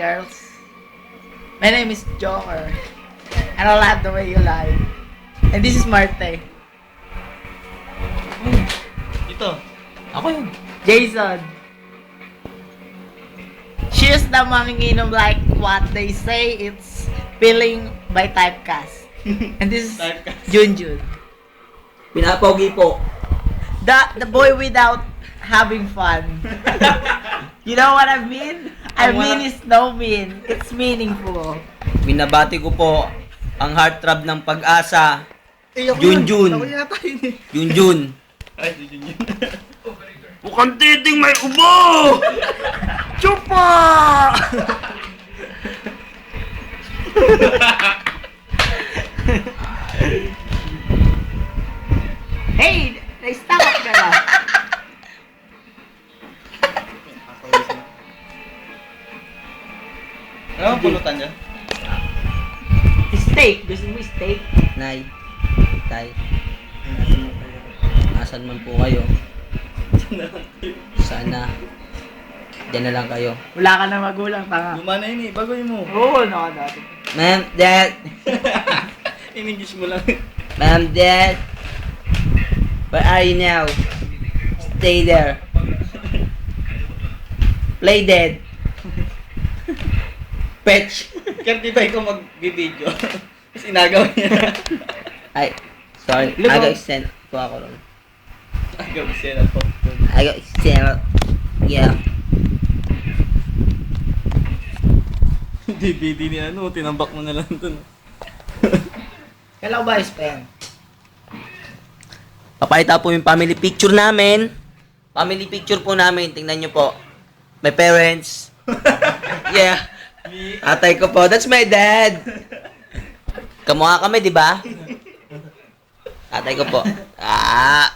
girls. My name is Joker. And I love the way you lie. And this is Marte. Ito. Ako yun. Jason. She's the manginginom like what they say it's feeling by typecast. And this is Typecast. Junjun. Pinapogi po. The boy without having fun. You know what I mean? I mean it's no mean. It's meaningful. Binabati ko po ang heartthrob ng pag-asa. Junjun. Ako yata yun eh. Junjun. Ay, si Junjun. Mukhang titing may ubo! Chupa! Hey! Na-stop ka na. Ano ang pulutan niya? Steak. Gusto mo steak? Nay. Tay. Asan man po kayo? Sana. Diyan na lang kayo. Wala ka na magulang, tanga. Luma na yun eh. Bagoy mo. Oo, no, dati. Ma'am, Dad. In-English mo lang. Ma'am, Dad. Where are you now? Stay there. Play dead. Fetch. Kaya di ba ikaw mag-video? Tapos inagaw niya. Ay, sorry. Look, Aga oh. extend po ako ron. Agaw siya na po. Aga extend. Yeah. DVD ni ano, tinambak mo na lang dun. Kailan ko ba spend? Papakita po yung family picture namin. Family picture po namin. Tingnan nyo po. My parents. Yeah. Atay ko po. That's my dad. Kamukha kami, di ba? Atay ko po.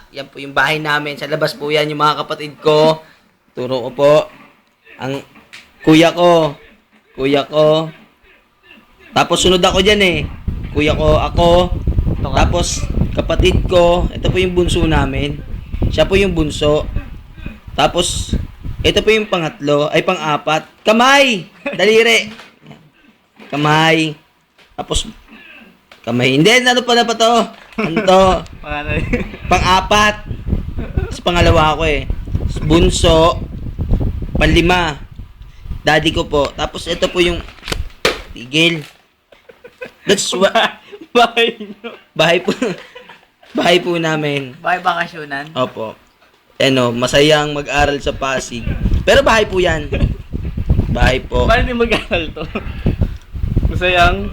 Yan po yung bahay namin. Sa labas po yan yung mga kapatid ko. Turo ko po. Ang kuya ko. Kuya ko. Tapos sunod ako dyan eh. Kuya ko, ako. Tapos kapatid ko. Ito po yung bunso namin. Siya po yung bunso. Tapos ito po yung pangatlo. Ay, pang-apat. Kamay! Daliri! Kamay. Tapos kamay. Hindi, ano pa na pa to? Ano to? Pangalan. Pang-apat. Tapos pangalawa ako eh. Bunso. Panlima. Daddy ko po. Tapos ito po yung tigil. That's what Bahay nyo. bahay po. Bahay po namin. Bye bakasyonan. Opo. Ano, masayang mag-aral sa Pasig. Pero bahay po 'yan. Bahay po. Paano di mag-aral to? Masayang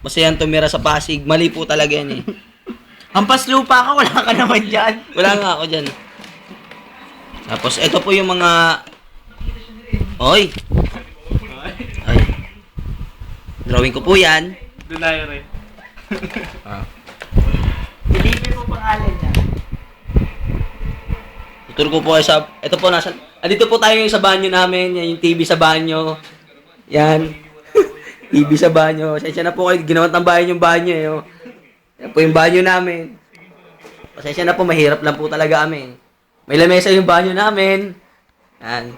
Masayang tumira sa Pasig. Mali po talaga 'yan eh. Hampas lupa ka, wala ka naman dyan. Wala nga ako diyan. Tapos ito po yung mga Oy. Ay. Drawing ko po 'yan. Donaire. Pilipin mo pangalan niya. Tutur ko po kayo sa... Ito po, andito po tayo sa banyo namin. Yan yung TV sa banyo. Yan. TV sa banyo. Pasensya na po kayo. Ginawa ng bayan yung banyo eh. Oh. Yan po yung banyo namin. Pasensya na po. Mahirap lang po talaga kami. May lamesa yung banyo namin. Yan.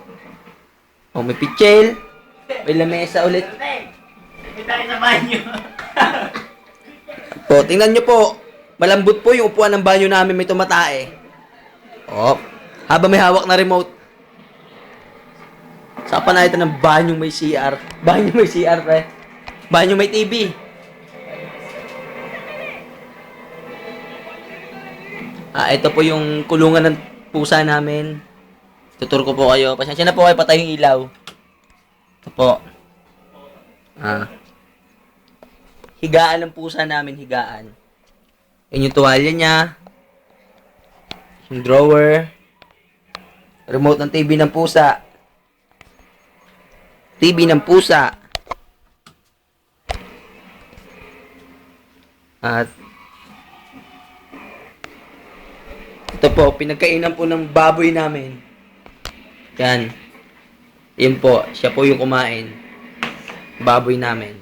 Oh, may pitchel. May lamesa ulit. Hindi tayo sa banyo. Po, tingnan nyo po. Malambot po yung upuan ng banyo namin. May tumatae. Oh. Habang may hawak na remote. Saan pa na ito ng banyong may CR? Banyong may CR, pre. Banyong may TV. Ito po yung kulungan ng pusa namin. Tutur ko po kayo. Pasensya na po kayo, patay yung ilaw. Ito po. Higaan ng pusa namin, higaan. Yan yung tuwalya niya. Yung drawer. Remote ng TV ng pusa. TV ng pusa. At ito po, pinagkainan po ng baboy namin. Yan. Yan po, siya po yung kumain. Baboy namin.